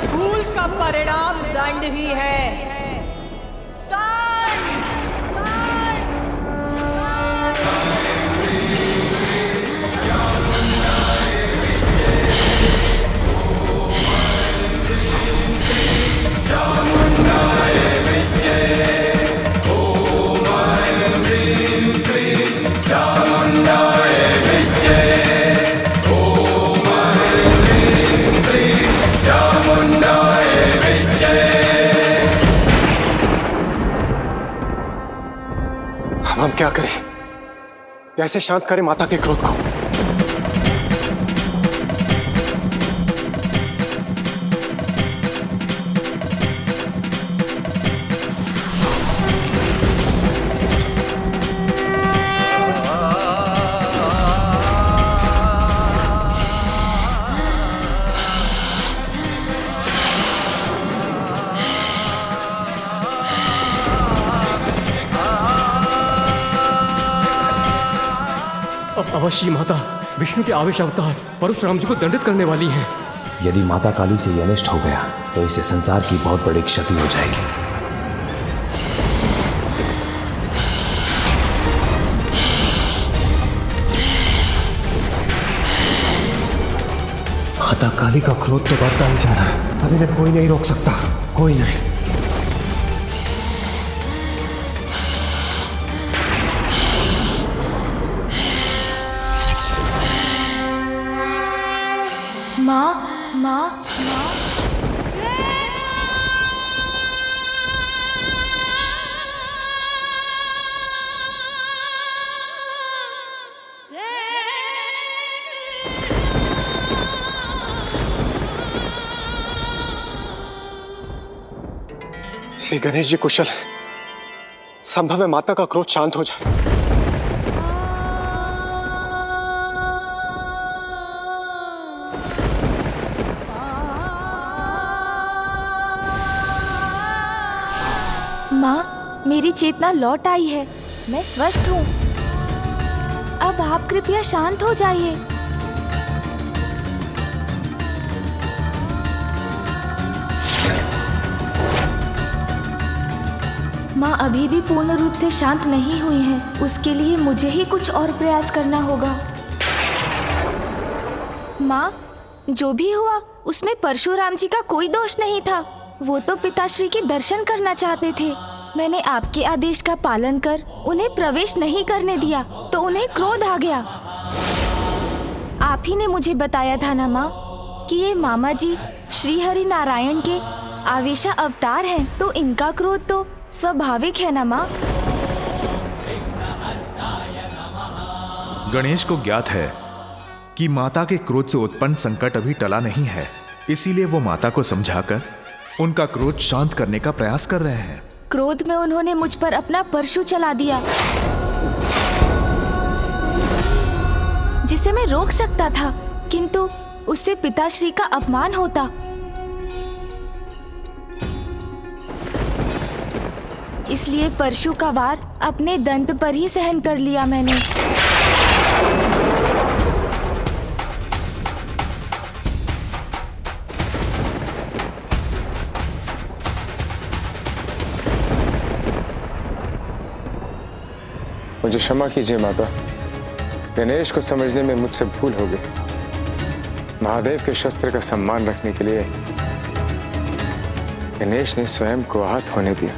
भूल का परिणाम दंड ही है। दंड, दंड, हम क्या करें? कैसे शांत करें माता के क्रोध को? अब अवश्य माता विष्णु के आवेश अवतार परशुराम जी को दंडित करने वाली हैं। यदि माता काली से ये अनिष्ट हो गया तो इससे संसार की बहुत बड़ी क्षति हो जाएगी। माता काली का क्रोध तो बढ़ता ही जा रहा है। अब इन्हें कोई नहीं रोक सकता, कोई नहीं। माँ, माँ, माँ। श्री गणेश जी कुशल है। संभव है माता का क्रोध शांत हो जाए। माँ, मेरी चेतना लौट आई है। मैं स्वस्थ हूँ। अब आप कृपया शांत हो जाइए। माँ अभी भी पूर्ण रूप से शांत नहीं हुई हैं। उसके लिए मुझे ही कुछ और प्रयास करना होगा। माँ, जो भी हुआ उसमें परशुराम जी का कोई दोष नहीं था। वो तो पिताश्री के दर्शन करना चाहते थे। मैंने आपके आदेश का पालन कर उन्हें प्रवेश नहीं करने दिया तो उन्हें क्रोध आ गया। आप ही ने मुझे बताया था ना माँ कि ये मामा जी श्री हरि नारायण के आवेशा अवतार हैं, तो इनका क्रोध तो स्वाभाविक है ना माँ। गणेश को ज्ञात है कि माता के क्रोध से उत्पन्न संकट अभी टला नहीं है, इसीलिए वो माता को समझाकर उनका क्रोध शांत करने का प्रयास कर रहे हैं। क्रोध में उन्होंने मुझ पर अपना परशु चला दिया, जिसे मैं रोक सकता था, किंतु उससे पिताश्री का अपमान होता। इसलिए परशु का वार अपने दंत पर ही सहन कर लिया मैंने। मुझे क्षमा कीजिए माता। गणेश को समझने में मुझसे भूल हो गई। महादेव के शस्त्र का सम्मान रखने के लिए गणेश ने स्वयं को आहत होने दिया।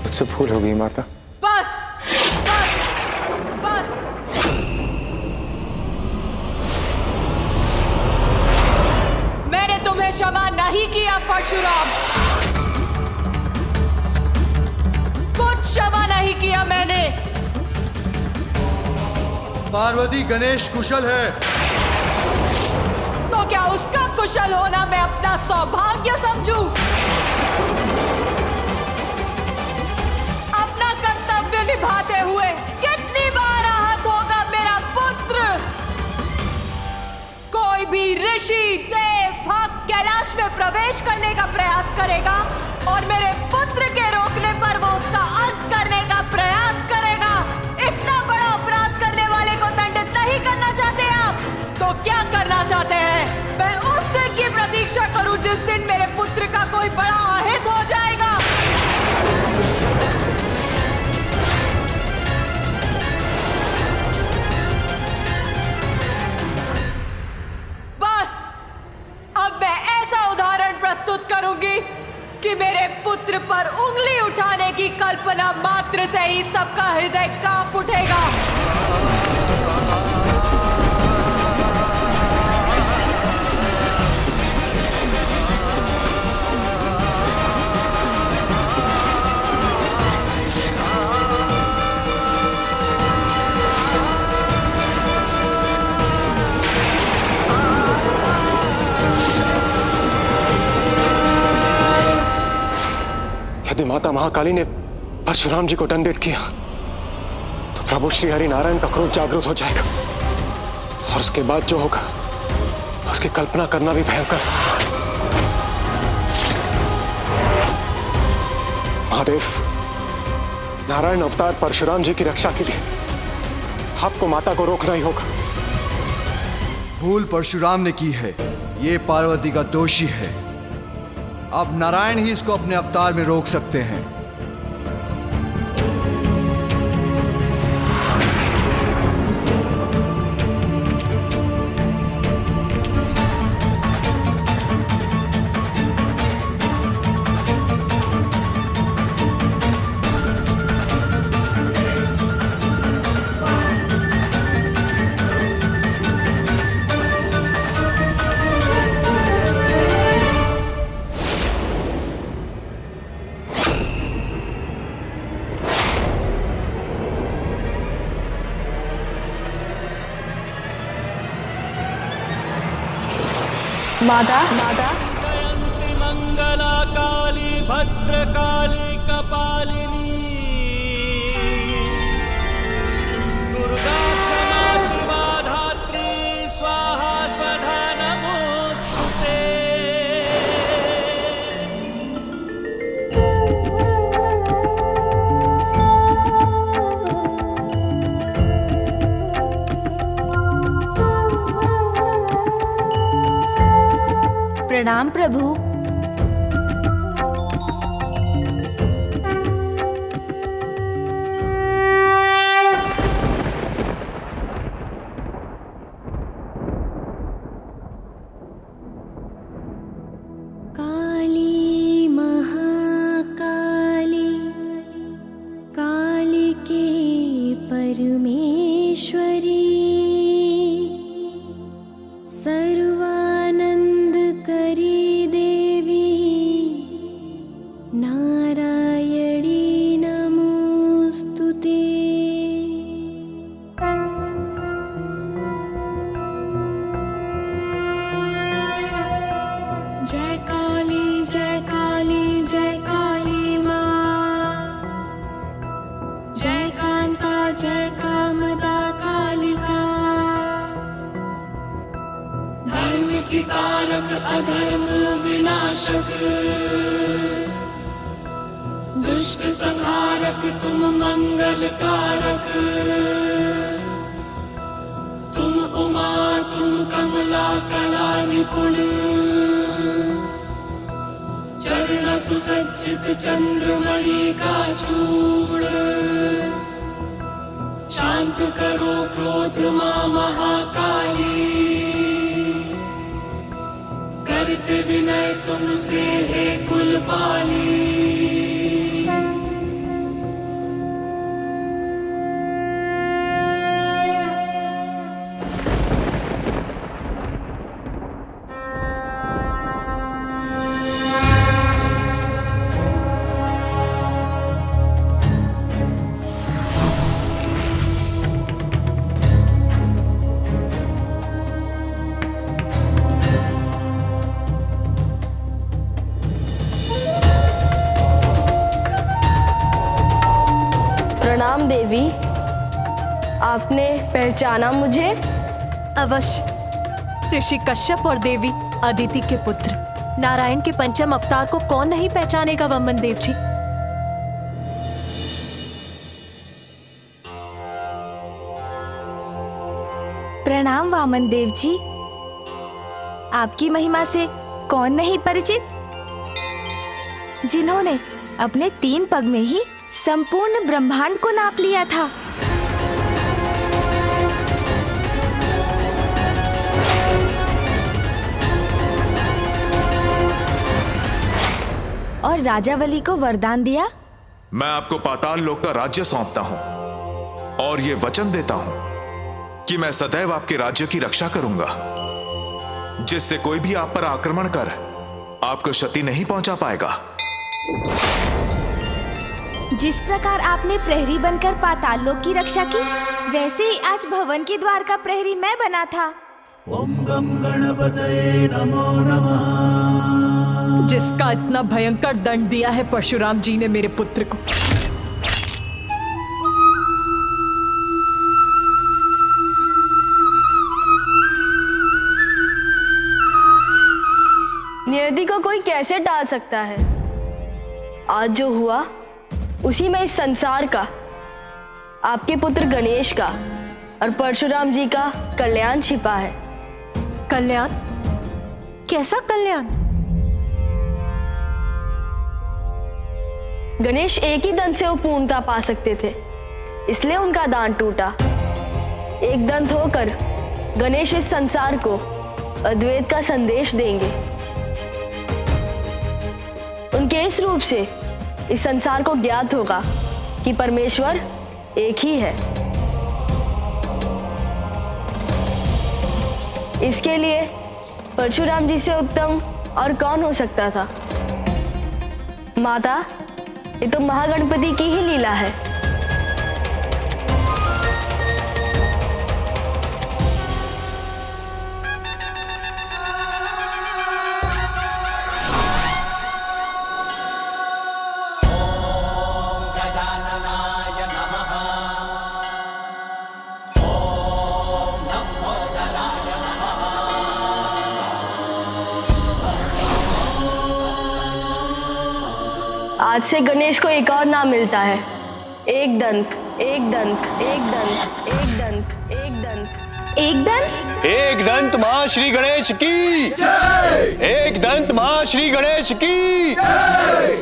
मुझसे भूल हो गई माता। बस, बस, बस। मैंने तुम्हें क्षमा नहीं किया परशुराम। कुछ क्षमा नहीं किया मैंने। पार्वती गणेश कुशल है। तो क्या उसका कुशल होना मैं अपना सौभाग्य समझूं? अपना कर्तव्य निभाते हुए कितनी बार आहत होगा मेरा पुत्र? कोई भी ऋषि, देव, भक्त कैलाश में प्रवेश करने का प्रयास करेगा और मेरे पुत्र के रोकने पर वो उसका अंत करने का प्रयास करेगा। इतना बड़ा अपराध करने वाले को दंडित नहीं करना चाहते आप? तो क्या से ही सबका हृदय कांप उठेगा। यदि माता महाकाली ने परशुराम जी को दंडित किया तो प्रभु श्री हरि नारायण का क्रोध जागृत हो जाएगा और उसके बाद जो होगा उसकी कल्पना करना भी भयंकर है। महादेव, नारायण अवतार परशुराम जी की रक्षा के लिए आपको माता को रोकना ही होगा। भूल परशुराम ने की है, ये पार्वती का दोषी है। अब नारायण ही इसको अपने अवतार में रोक सकते हैं। जयंती मंगला काली भद्रकाली कपालिनी दुर्गा क्षमा शिवा धात्री स्वाहा स्वधा नमोस्तुते। प्रणाम प्रभु। काली महाकाली काली के परमेश्वरी सर्वानंद करी देवी नारायणी नमोस्तुते। जय काली जय काली जय काली माँ, जय कांता जय कामदा कालिका, धर्म की तारक अधर्म विनाशक, दुष्ट संहारक तुम मंगल कारक। तुम उमा तुम कमला कला निपुण, चरण सुसज्जित चंद्रमणि का चूड़, शांत करो क्रोध मां महाकाली, करते विनय तुमसे है कुलपाली। प्रणाम देवी, आपने पहचाना मुझे? अवश्य। ऋषि कश्यप और देवी अदिति के पुत्र नारायण के पंचम अवतार को कौन नहीं पहचानेगा वमन देव जी। प्रणाम वामन देव जी। आपकी महिमा से कौन नहीं परिचित, जिन्होंने अपने 3 पग में ही संपूर्ण ब्रह्मांड को नाप लिया था। और राजा बलि को वरदान दिया मैं आपको पाताल लोक का राज्य सौंपता हूं और यह वचन देता हूं कि मैं सदैव आपके राज्य की रक्षा करूंगा, जिससे कोई भी आप पर आक्रमण कर आपको क्षति नहीं पहुंचा पाएगा। जिस प्रकार आपने प्रहरी बनकर पाताल लोक की रक्षा की, वैसे ही आज भवन के द्वार का प्रहरी मैं बना था। जिसका इतना भयंकर दंड दिया है परशुराम जी ने मेरे पुत्र को। नियति को कोई कैसे टाल सकता है? आज जो हुआ उसी में इस संसार का, आपके पुत्र गणेश का और परशुराम जी का कल्याण छिपा है। कल्याण? कैसा कल्याण? गणेश एक ही दंत से वो पूर्णता पा सकते थे, इसलिए उनका दान टूटा। एक दंत होकर गणेश इस संसार को अद्वैत का संदेश देंगे। उनके इस रूप से इस संसार को ज्ञात होगा कि परमेश्वर एक ही है। इसके लिए परशुराम जी से उत्तम और कौन हो सकता था? माता, ये तो महागणपति की ही लीला है। आज से गणेश को एक और नाम मिलता है, एक दंत, एक दंत, एक दंत, एक दंत, एक दंत, एक दंत। एक दंत महाश्री गणेश की जय। एक दंत महाश्री गणेश की जय।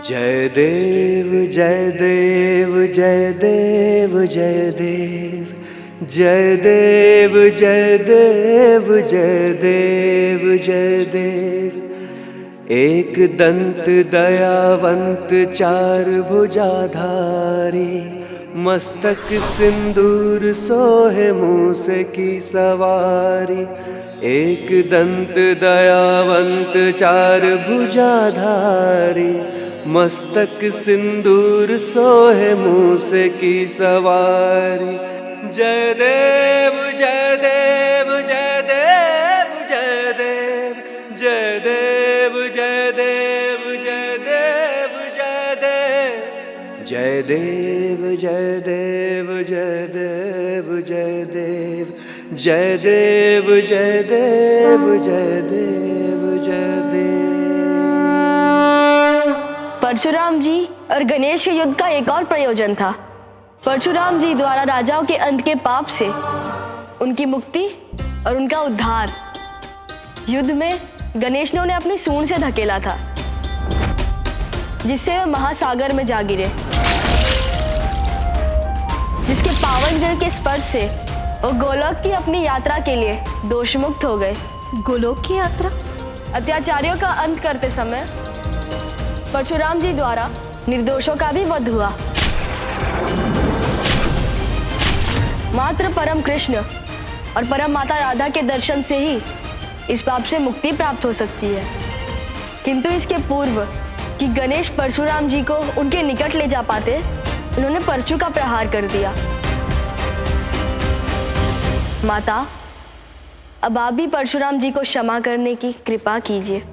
जय देव जय देव जय देव जय देव जय देव जय देव जय देव जय देव। एक दंत दयावंत चार भुजाधारी, मस्तक सिंदूर सोहे मूस की सवारी। एक दंत दयावंत चार भुजाधारी, मस्तक सिंदूर सोहे मूस की सवारी। जय देव जय देव जय देव जय देव जय देव जय देव जय देव जय देव जय देव जय देव जय देव जय देव जय देव जय देव जय देव जय देव। परशुराम जी और गणेश के युद्ध का एक और प्रयोजन था। परशुराम जी द्वारा राजाओं के अंत के पाप से उनकी मुक्ति और उनका उद्धार। युद्ध में गणेश ने उन्हें अपनी सूंड से धकेला था, जिससे वे महासागर में जा गिरे, जिसके पावन जल के स्पर्श से वो गोलोक की अपनी यात्रा के लिए दोषमुक्त हो गए। गोलोक की यात्रा? अत्याचारियों का अंत करते समय परशुराम जी द्वारा निर्दोषों का भी वध हुआ। मात्र परम कृष्ण और परम माता राधा के दर्शन से ही इस पाप से मुक्ति प्राप्त हो सकती है, किंतु इसके पूर्व कि गणेश परशुराम जी को उनके निकट ले जा पाते, उन्होंने परशु का प्रहार कर दिया। माता, अब आप भी परशुराम जी को क्षमा करने की कृपा कीजिए।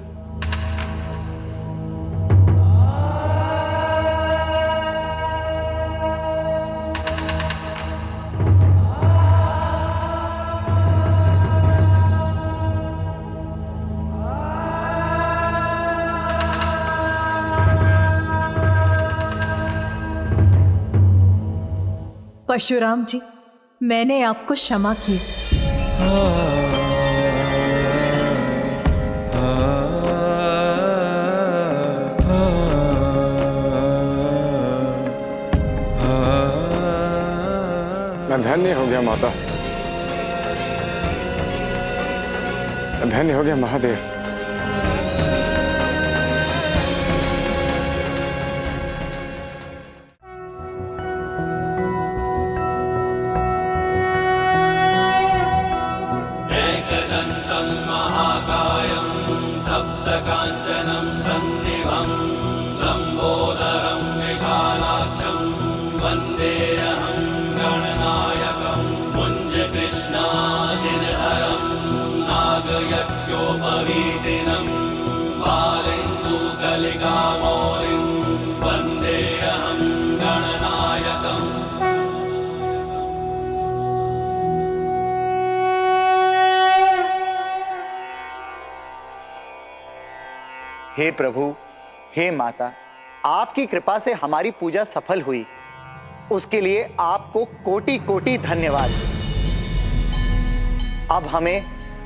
परशुराम जी, मैंने आपको क्षमा किया। मैं धन्य हो गया माता। धन्य हो गया महादेव। एकदन्तं महाकायं तप्तकाञ्चनं सन्निभं लम्बोदरं विशालाक्षं वन्देऽहं गणनायकं पुञ्जकृष्णाजिनहरं नागयज्ञोपवीतिनं बालेन्दुकलिकामौलिं वन्देऽहं गणनायकम्। हे प्रभु, हे माता, आपकी कृपा से हमारी पूजा सफल हुई, उसके लिए आपको कोटि कोटि धन्यवाद। अब हमें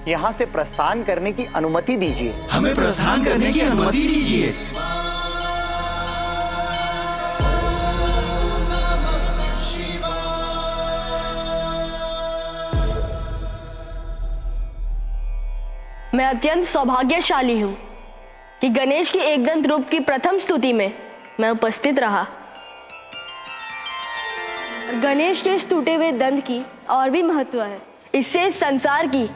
यहाँ से प्रस्थान करने की अनुमति दीजिए। हमें प्रस्थान करने की अनुमति दीजिए। मैं अत्यंत सौभाग्यशाली हूँ कि गणेश की एकदंत रूप की प्रथम स्तुति में मैं उपस्थित रहा। गणेश के इस टूटे हुए दंत की और भी महत्व है। इससे इस संसार की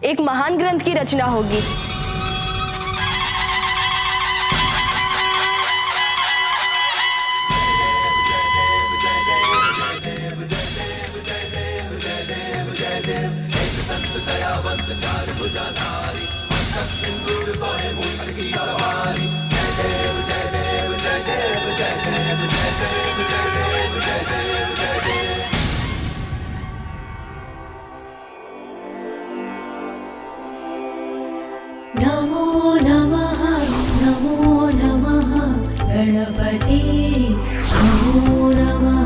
एक महान ग्रंथ की रचना होगी। नमो नमः गणपते नमो नमः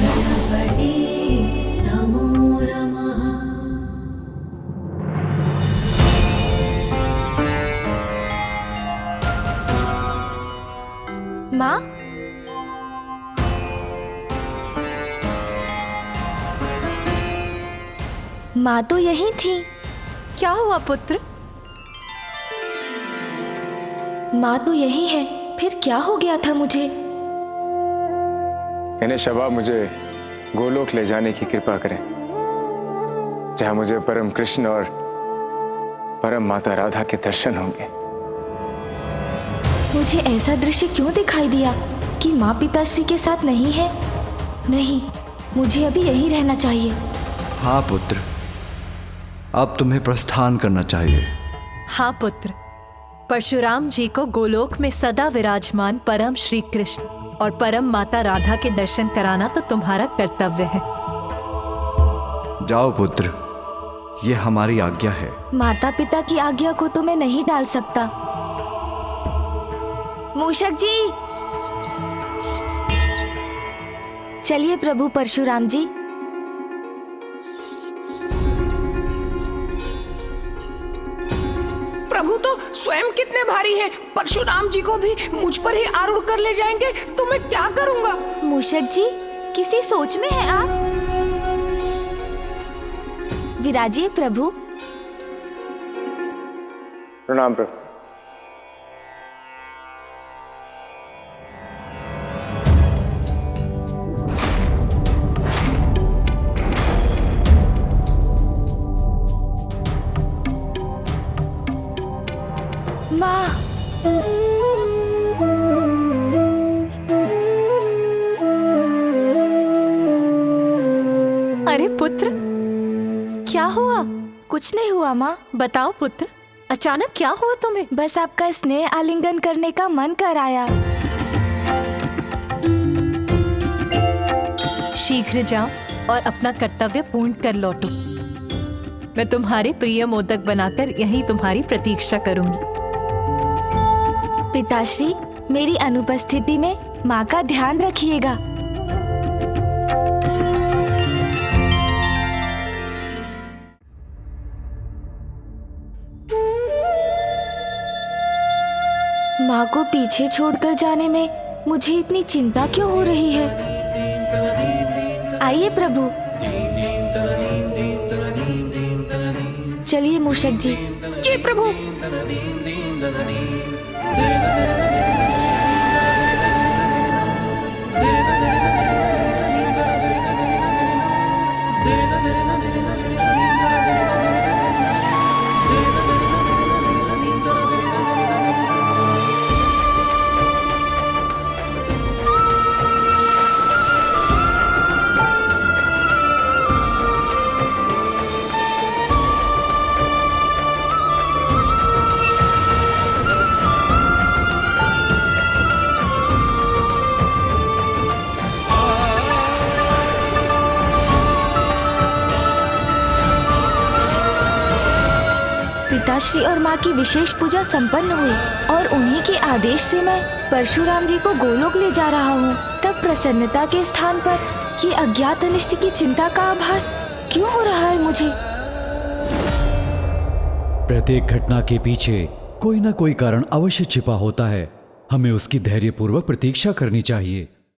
गणपते नमो नमः। माँ, माँ तो यही थी। क्या हुआ पुत्र? माँ तो यही है, फिर क्या हो गया था मुझे? इन्हें शबा मुझे गोलोक ले जाने की कृपा करें, जहां मुझे परम कृष्ण और परम माता राधा के दर्शन होंगे। मुझे ऐसा दृश्य क्यों दिखाई दिया कि माँ पिताश्री के साथ नहीं है? नहीं, मुझे अभी यहीं रहना चाहिए। हाँ पुत्र, अब तुम्हें प्रस्थान करना चाहिए। हाँ पुत्र, परशुराम जी को गोलोक में सदा विराजमान परम श्री कृष्ण और परम माता राधा के दर्शन कराना तो तुम्हारा कर्तव्य है। जाओ पुत्र, ये हमारी आज्ञा है। माता पिता की आज्ञा को तो मैं नहीं डाल सकता। मूषक जी, चलिए प्रभु परशुराम जी। प्रभु तो स्वयं कितने भारी हैं, परशुराम जी को भी मुझ पर ही आरूढ़ कर ले जाएंगे तो मैं क्या करूंगा? मूषक जी, किसी सोच में हैं आप? विराजिए प्रभु। प्रणाम प्रभु। माँ, अरे पुत्र, क्या हुआ? कुछ नहीं हुआ माँ। बताओ पुत्र, अचानक क्या हुआ तुम्हें? बस आपका स्नेह आलिंगन करने का मन कर आया। शीघ्र जाओ और अपना कर्तव्य पूर्ण कर लौटो। मैं तुम्हारे प्रिय मोदक बनाकर यहीं तुम्हारी प्रतीक्षा करूंगी। पिताश्री, मेरी अनुपस्थिति में माँ का ध्यान रखिएगा। माँ को पीछे छोड़कर जाने में मुझे इतनी चिंता क्यों हो रही है? आइए प्रभु। चलिए मूषक जी। जी प्रभु। पिताश्री और माँ की विशेष पूजा संपन्न हुई और उन्हीं के आदेश से मैं परशुराम जी को गोलोक ले जा रहा हूँ। तब प्रसन्नता के स्थान पर ये अज्ञात अनिष्ट की चिंता का आभास क्यों हो रहा है मुझे? प्रत्येक घटना के पीछे कोई ना कोई कारण अवश्य छिपा होता है। हमें उसकी धैर्यपूर्वक प्रतीक्षा करनी चाहिए।